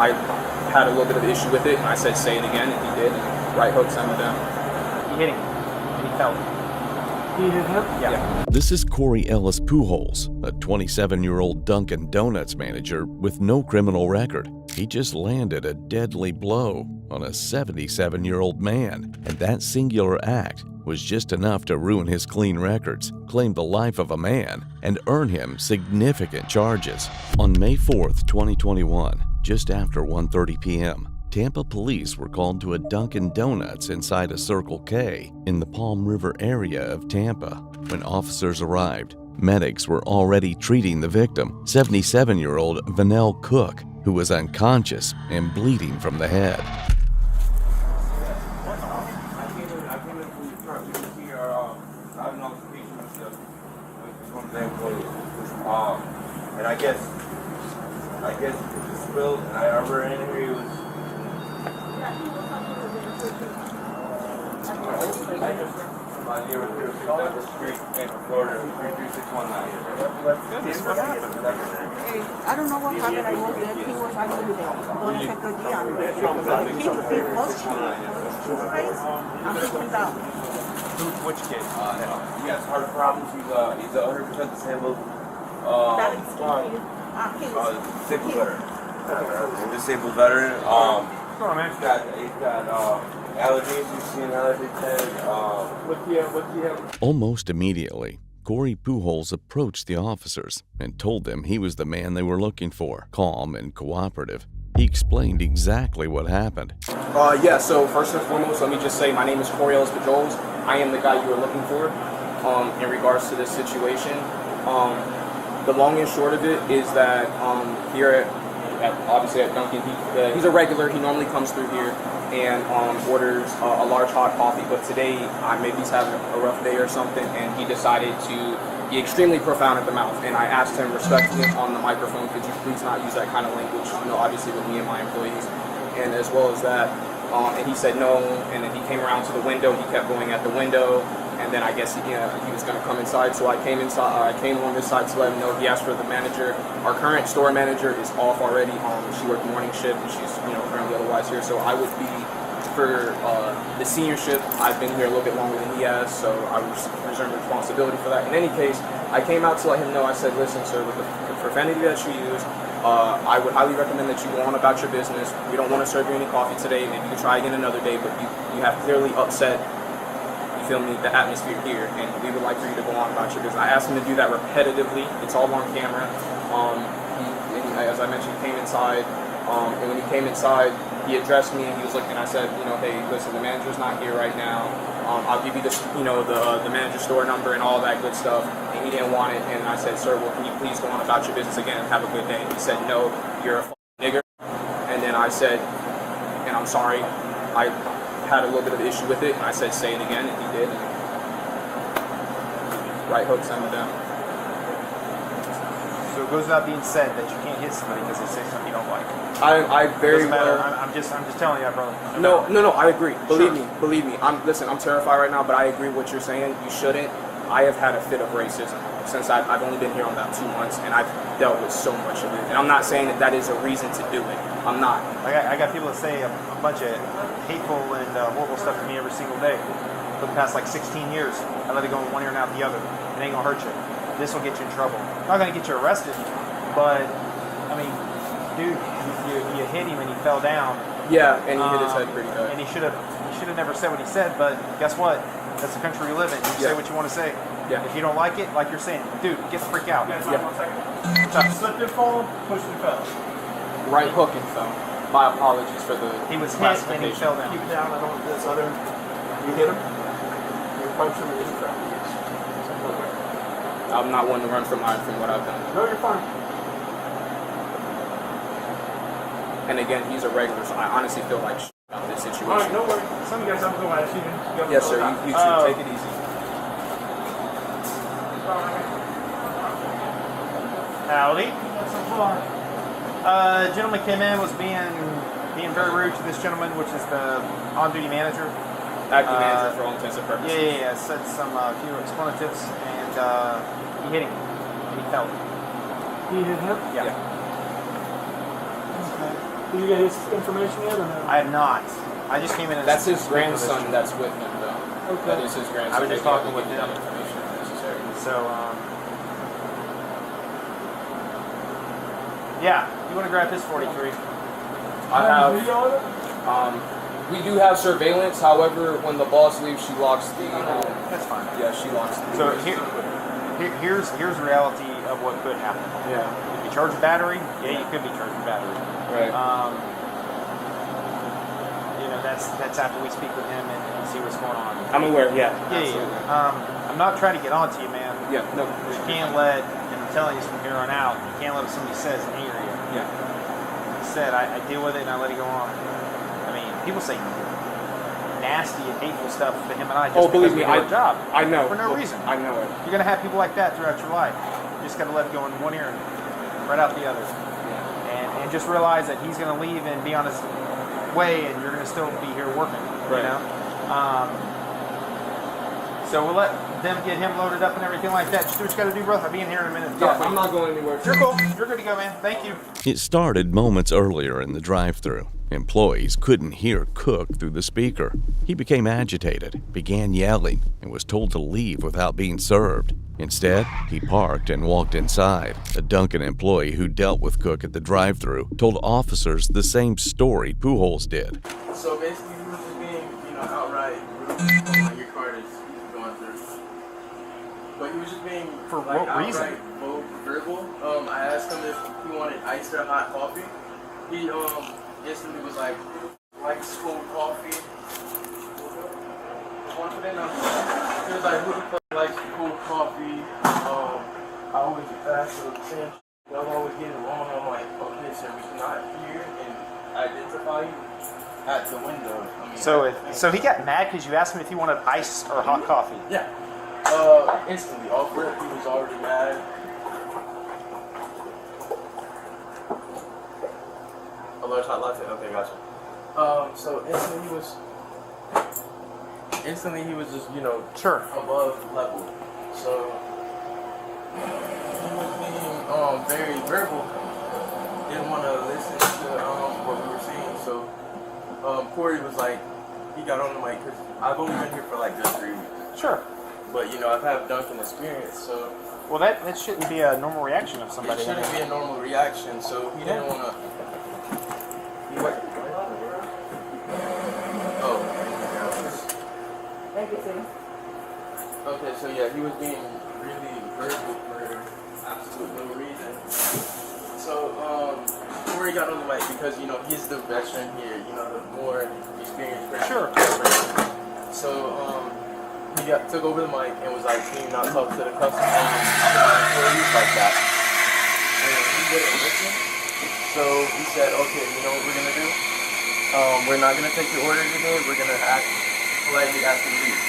I had a little bit of an issue with it, and I said, say it again, and he did. And right hook sent him down. He hit him, and he fell. He hit him? Yeah. This is Corey Ellis Pujols, a 27-year-old Dunkin Donuts manager with no criminal record. He just landed a deadly blow on a 77-year-old man, and that singular act was just enough to ruin his clean records, claim the life of a man, and earn him significant charges. On May 4th, 2021, just after 1:30 p.m., Tampa police were called to a Dunkin Donuts inside a Circle K in the Palm River area of Tampa. When officers arrived, medics were already treating the victim, 77-year-old Vanell Cook, who was unconscious and bleeding from the head. And I guess it was spilled, and I remember in here he was. Somebody here was Denver Street, Tampa, Florida, 33619. Goodness, what happened? I don't know what happened. I was there. He was actually there. Don't check the deal. He pushed his face and he came down. Which kid? He has heart problems. He's 100% disabled. Disabled veteran. Disabled veteran. He's got allergies. He's seen allergy test. What do you have? Almost immediately, Corey Pujols approached the officers and told them he was the man they were looking for. Calm and cooperative, he explained exactly what happened. Yeah, so first and foremost, let me just say my name is Corey Ellis Pujols. I am the guy you were looking for in regards to this situation. The long and short of it is that here obviously at Dunkin', he's a regular. He normally comes through here and orders a large hot coffee. But today, maybe he's having a rough day or something, and he decided to be extremely profound at the mouth. And I asked him respectfully on the microphone, could you please not use that kind of language, obviously with me and my employees. And as well as that, and he said no, and then he came around to the window. He kept going at the window. And then I guess he was going to come inside, so I came inside. I came on this side to let him know. He asked for the manager. Our current store manager is off already. She worked morning shift, and she's currently otherwise here. So I would be for the senior shift. I've been here a little bit longer than he has, so I reserve responsibility for that. In any case, I came out to let him know. I said, listen, sir, with the profanity that you use, I would highly recommend that you go on about your business. We don't want to serve you any coffee today. Maybe you can try again another day, but you have clearly upset the atmosphere here, and we would like for you to go on about your business. I asked him to do that repetitively. It's all on camera. As I mentioned, he came inside, and when he came inside, he addressed me, and he was looking. I said, hey, listen, the manager's not here right now. I'll give you the manager's store number and all that good stuff. And he didn't want it, and I said, sir, well, can you please go on about your business again and have a good day? And he said, no, you're a nigger. And then I said, and I'm sorry, I had a little bit of an issue with it, and I said, say it again, and he did. And right hook sent him down. So it goes without being said that you can't hit somebody because they say something you don't like. I very well. I'm just telling you, brother. No, I agree. Believe me. I'm terrified right now, but I agree with what you're saying. You shouldn't. I have had a fit of racism since I've only been here about 2 months, and I've dealt with so much of it. And I'm not saying that is a reason to do it. I'm not. I got people that say a bunch of hateful and horrible stuff to me every single day. For the past 16 years, I let it go in one ear and out the other. It ain't gonna hurt you. This will get you in trouble. Not gonna get you arrested, but I mean, dude, you hit him and he fell down. Yeah, and he hit his head pretty good. And he should have never said what he said. But guess what? That's the country we live in. You say what you want to say. Yeah. If you don't like it, like you're saying, dude, get the freak out. Yeah. 1 second. Slipped and fall, pushed and fell. Right hook and fell. My apologies for the He was hit and he fell down. Keep down. I don't. This other. You hit him. You punched him and he fell. I'm not one to run from what I've done. No, you're fine. And again, he's a regular, so I honestly feel like about this situation. All right, no worries. Some of you guys have to go at you. Yes, sir. You should take it easy. Howdy. Gentleman came in, was being very rude to this gentleman, which is the on-duty manager. Acting manager for all intents and purposes. Yeah. Said some few expletives, and he hit him, and he fell. He hit him? Yeah. Okay. Did you get his information yet or no? I have not. I just came in. That's his grandson that's with him, though. Okay. That is his grandson. I was just talking with him. Information necessary. So, yeah, you want to grab his 43? I have. Video on it? We do have surveillance. However, when the boss leaves, she locks the. That's fine. Yeah, she locks the. So here's the reality of what could happen. Yeah. If you charge a battery, yeah, you could be charged a battery. Right. You know, that's after we speak with him and see what's going on. I'm aware. Yeah. I'm not trying to get on to you, man. Yeah. No. But you can't let, and I'm telling you from here on out, you can't let what somebody says anger you. Yeah. Like I said, I deal with it and I let it go on. I mean, people say nasty and hateful stuff to him and I just believe because me, we do our job. I know. For no reason. I know it. You're going to have people like that throughout your life. You just got to let it go in one ear and right out the other. And just realize that he's going to leave and be on his way and you're going to still be here working. Right. You know? So we'll let them get him loaded up and everything like that. Just do what you got to do, bro. I'll be in here in a minute. Yeah, I'm not going anywhere. You're cool. You're good to go, man. Thank you. It started moments earlier in the drive-thru. Employees couldn't hear Cook through the speaker. He became agitated, began yelling, and was told to leave without being served. Instead, he parked and walked inside. A Dunkin' employee who dealt with Cook at the drive-thru told officers the same story Pujols did. So basically, he was just being, outright rude. Like your card is going through. But he was just being For what reason? Verbal. I asked him if he wanted iced or hot coffee. He instantly was like cold coffee. Confident. He was like, who the fuck likes cold coffee? I always ask him the same. Y'all always get it wrong. I'm like, okay, sir, we cannot hear and identify you at the window. So he got mad because you asked him if he wanted ice or hot coffee. Yeah. Instantly off rip, he was already mad. A large hot latte. Okay, gotcha. So instantly he was just Sure. above level. So he was being very verbal. Didn't want to listen to what we were saying. So Corey was like, he got on the mic because I've only been here for like just 3 weeks. Sure. But I've had Dunkin' experience, so Well, that shouldn't be a normal reaction of somebody. it shouldn't be a normal reaction. So he didn't want to. Thank you, sir. Okay, so yeah, he was being really verbal for absolute no reason. So Corey got on the mic because he's the veteran here, the more experienced person. Sure. So he took over the mic and was like, "Can you not talk to the customer employees like that?" And he wouldn't listen. So he said, "Okay, you know what we're gonna do? We're not gonna take your order today. We're gonna politely ask you to leave."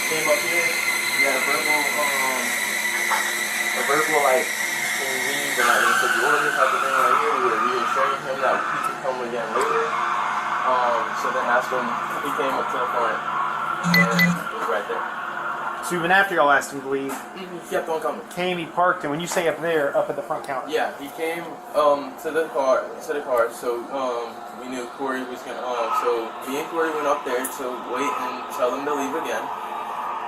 Came up here. We had a verbal like, "Can you leave? We're not gonna take your order," type of thing right here. We were reassuring him that he could come again later. So then that's when he came up to the front and was right there. So even after y'all asked him to leave, He kept on coming. he parked, and when you say up there, up at the front counter. Yeah, he came to the car. So we knew Corey was gonna. So me and Corey went up there to wait and tell him to leave again.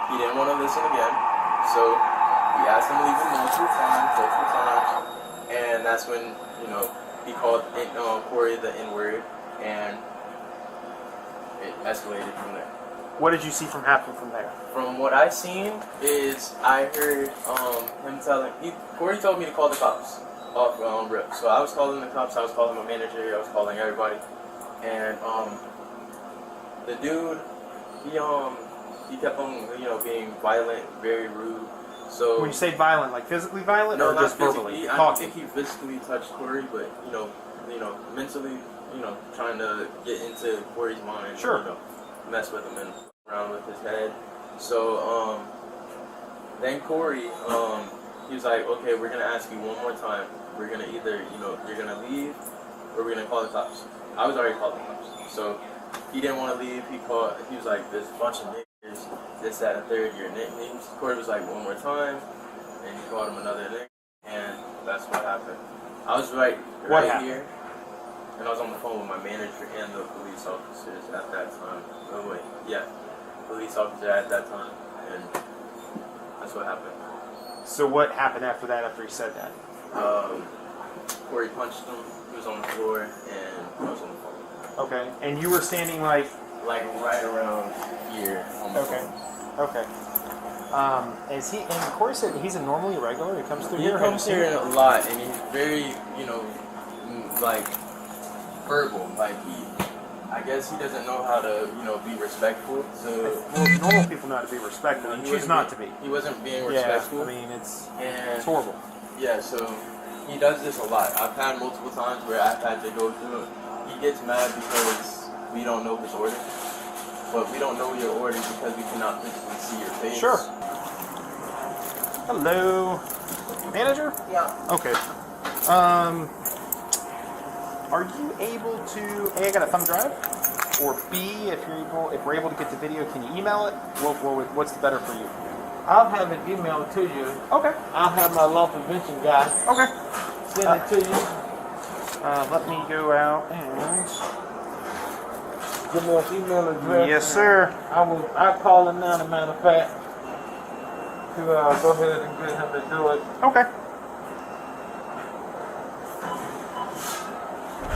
He didn't want to listen again, so we asked him to leave multiple times, and that's when he called Corey the N-word, and it escalated from there. What did you see happen from there? From what I seen is I heard him Corey told me to call the cops off rip. So I was calling the cops, I was calling my manager, I was calling everybody. And the dude, he kept on being violent, very rude. So When you say violent, like physically violent, no, or not just verbally? physically. I don't think he physically touched Corey, but mentally, trying to get into Corey's mind. Sure. Mess with him and around with his head. So then Corey, he was like, "Okay, we're gonna ask you one more time. We're gonna either you're gonna leave or we're gonna call the cops." I was already calling the cops, so he didn't want to leave. He was like, "There's a bunch of niggas, this, that, and third, your nicknames." Corey was like, "One more time," and he called him another nigga, and that's what happened. I was right What happened? here. and I was on the phone with my manager and the police officers at that time. Oh wait, yeah, police officer at that time, and that's what happened. So what happened after that? After he said that? Corey punched him. He was on the floor, and I was on the phone. Okay. And you were standing like right around here on the okay. phone. Okay. Is he? And Corey said he's a normally regular. He comes through He here. comes here a lot, and he's very, like verbal. Like I guess he doesn't know how to, be respectful. So well, normal people know how to be respectful, and choose not to be. He wasn't being respectful. Yeah, I mean it's and horrible. Yeah, so he does this a lot. I've had multiple times where I've had to go through it. He gets mad because we don't know his order, but we don't know your order because we cannot physically see your face. Sure. Hello, manager. Yeah. Okay. Are you able to? A, I got a thumb drive, or B, if we're able to get the video, can you email it? What's the better for you? I'll have it emailed to you. Okay. I'll have my law prevention guy Okay. send it to you. Let me go out and. Give me an email address. Yes, sir. I'll call him now, as a matter of fact, to go ahead and get him to do it. Okay.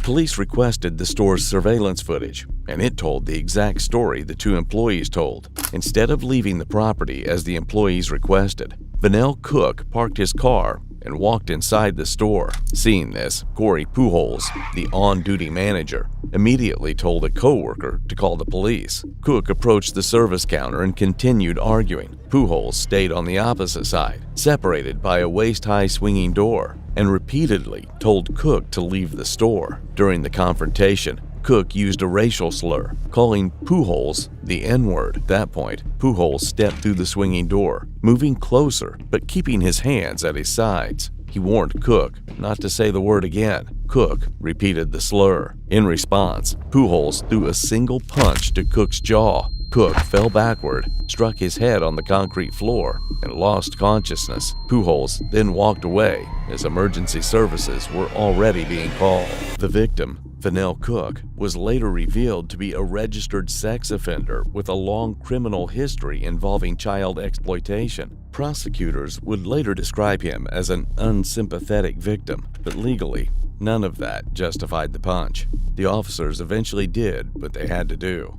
Police requested the store's surveillance footage, and it told the exact story the two employees told. Instead of leaving the property as the employees requested, Vanell Cook parked his car and walked inside the store. Seeing this, Corey Pujols, the on-duty manager, immediately told a co-worker to call the police. Cook approached the service counter and continued arguing. Pujols stayed on the opposite side, separated by a waist-high swinging door, and repeatedly told Cook to leave the store. During the confrontation, Cook used a racial slur, calling Pujols the N-word. At that point, Pujols stepped through the swinging door, moving closer but keeping his hands at his sides. He warned Cook not to say the word again. Cook repeated the slur. In response, Pujols threw a single punch to Cook's jaw. Cook fell backward, struck his head on the concrete floor, and lost consciousness. Pujols then walked away as emergency services were already being called. The victim, Vanell Cook, was later revealed to be a registered sex offender with a long criminal history involving child exploitation. Prosecutors would later describe him as an unsympathetic victim, but legally, none of that justified the punch. The officers eventually did what they had to do.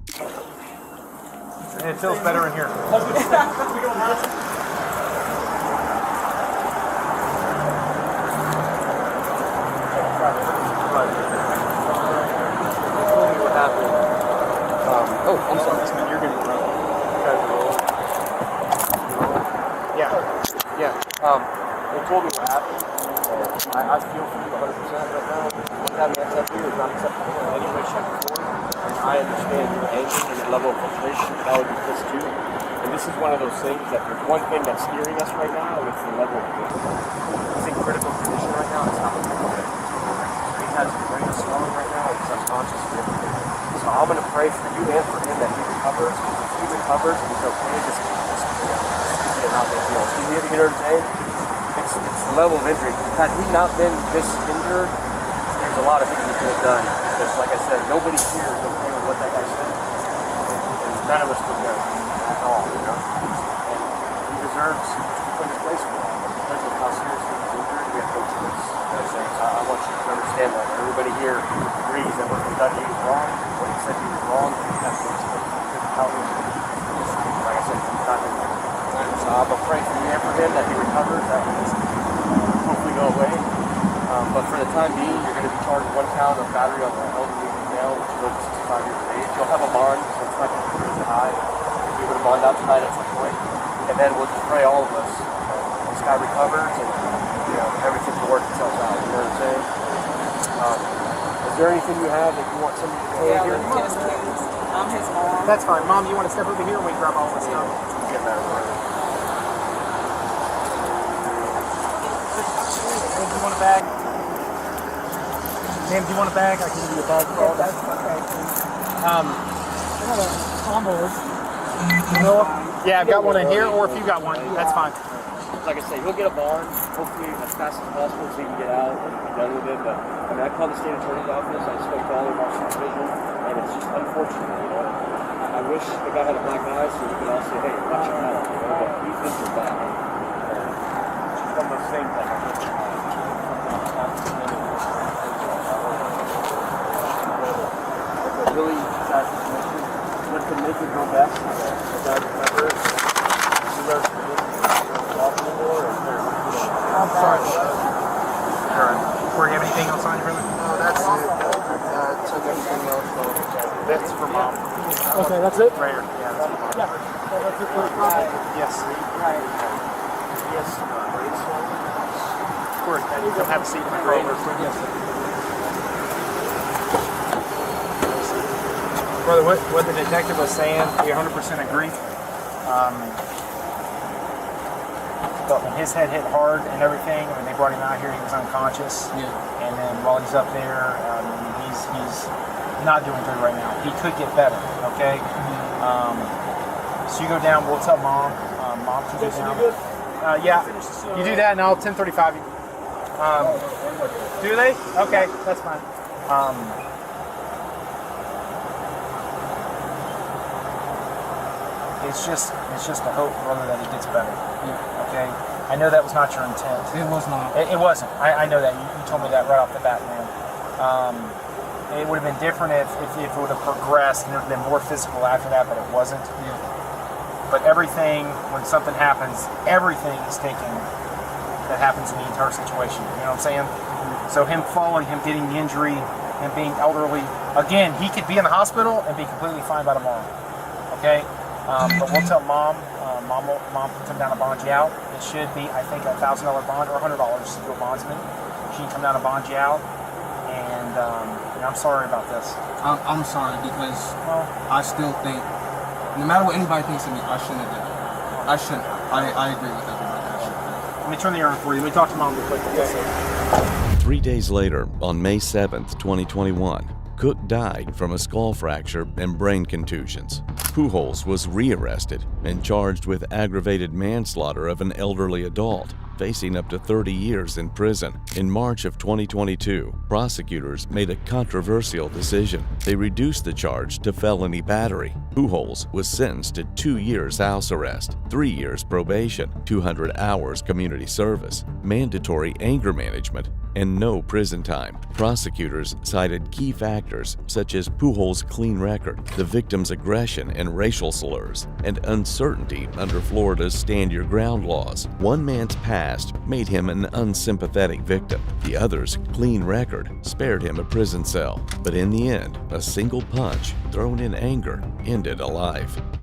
It feels better in here. I'm sorry. You're good. Yeah. They told me what happened. I feel for you 100% right now. What happened at that is not acceptable in any way, shape, or form. And I understand your anger and your level of frustration, but I would be pissed too. And this is one of those things that there's one thing that's steering us right now, and it's the level of pain. He's in critical condition right now. It's not okay. He has his brain swelling right now. He's unconscious and everything. So I'm going to pray for you and for him that he recovers. If he recovers and he's okay, just not big deal. You know what I'm saying? It's the level of injury. Had he not been this injured, there's a lot of things he could have done. Because, like I said, nobody here is okay with what that guy said. And none of us would know at all, you know? And he deserves to be put in his place for that. But because of how seriously he's injured, we have no choice. You know what I'm saying? So I want you to understand that. Everybody here agrees that what Kentucky was wrong, what he said he was wrong, and he has no choice. Like I said, he's not in there. So I'm going to pray for you and for him that he recovers, that he just hopefully go away. But for the time being, you're going to be charged 1 count of battery on the elderly male, which is over 65 years of age. You'll have a bond, so it's not going to be really high. You'll be able to bond out tonight at some point. And then we'll just pray all of us. This guy recovers and everything will work itself out. You know what I'm saying? Is there anything you have that you want somebody to say here? Yes, please. I'm his mom. That's fine. Mom, you want to step over here and we grab all this stuff? Get that right. Do you want a bag? Ma'am, do you want a bag? I can give you a bag for all that. I got a combo. Yeah, I've got one in here, or if you got one, that's fine. like I say, he'll get a bond, hopefully as fast as possible so he can get out and be done with it. But I mean, I called the state attorney's office, I spoke to all of our supervision, and it's just unfortunate, you know. I wish the guy had a black eye so we could all say, hey, watch him out, you know, but he's injured bad. From the same thing. Really sad situation. What could make it go best? The guy remember it. I'm sorry. Corey, you have anything else on you, brother? No, that's it. Took everything else. That's for mom. Okay, that's it? Right here. Yeah, that's for mom. Yeah. So that's it for Yes. Yes. Corey, you come have a seat in the car real quick. Yes. Brother, what the detective was saying, we 100% agree. But when his head hit hard and everything, when they brought him out here, he was unconscious. Yeah. And then while he's up there, he's not doing good right now. He could get better, okay? So you go down, we'll tell mom. Mom can go down. Yeah, you do that and I'll 1035 you. Do they? Okay, that's fine. It's just a hope, brother, that he gets better. Yeah. Okay? I know that was not your intent. It was not. It wasn't. I know that. You told me that right off the bat, man. It would have been different if it would have progressed and there would have been more physical after that, but it wasn't. Yeah. But everything, when something happens, everything is taken that happens in the entire situation. You know what I'm saying? So him falling, him getting the injury, him being elderly, again, he could be in the hospital and be completely fine by tomorrow. Okay? But we'll tell mom. Mom can come down and bond you out. It should be, I think, a $1,000 bond or $100 to a bondsman. She can come down and bond you out. And I'm sorry about this. I'm sorry because I still think, no matter what anybody thinks of me, I shouldn't have done it. I shouldn't. I agree with everybody. I shouldn't. Let me turn the air on for you. Let me talk to mom real quick. Okay. 3 days later, on May 7th, 2021, Cook died from a skull fracture and brain contusions. Pujols was rearrested and charged with aggravated manslaughter of an elderly adult, facing up to 30 years in prison. In March of 2022, prosecutors made a controversial decision. They reduced the charge to felony battery. Pujols was sentenced to 2 years house arrest, 3 years probation, 200 hours community service, mandatory anger management, and no prison time. Prosecutors cited key factors such as Pujols' clean record, the victim's aggression and racial slurs, and uncertainty under Florida's stand your ground laws. One man's past made him an unsympathetic victim. The other's clean record spared him a prison cell. But in the end, a single punch thrown in anger ended a life.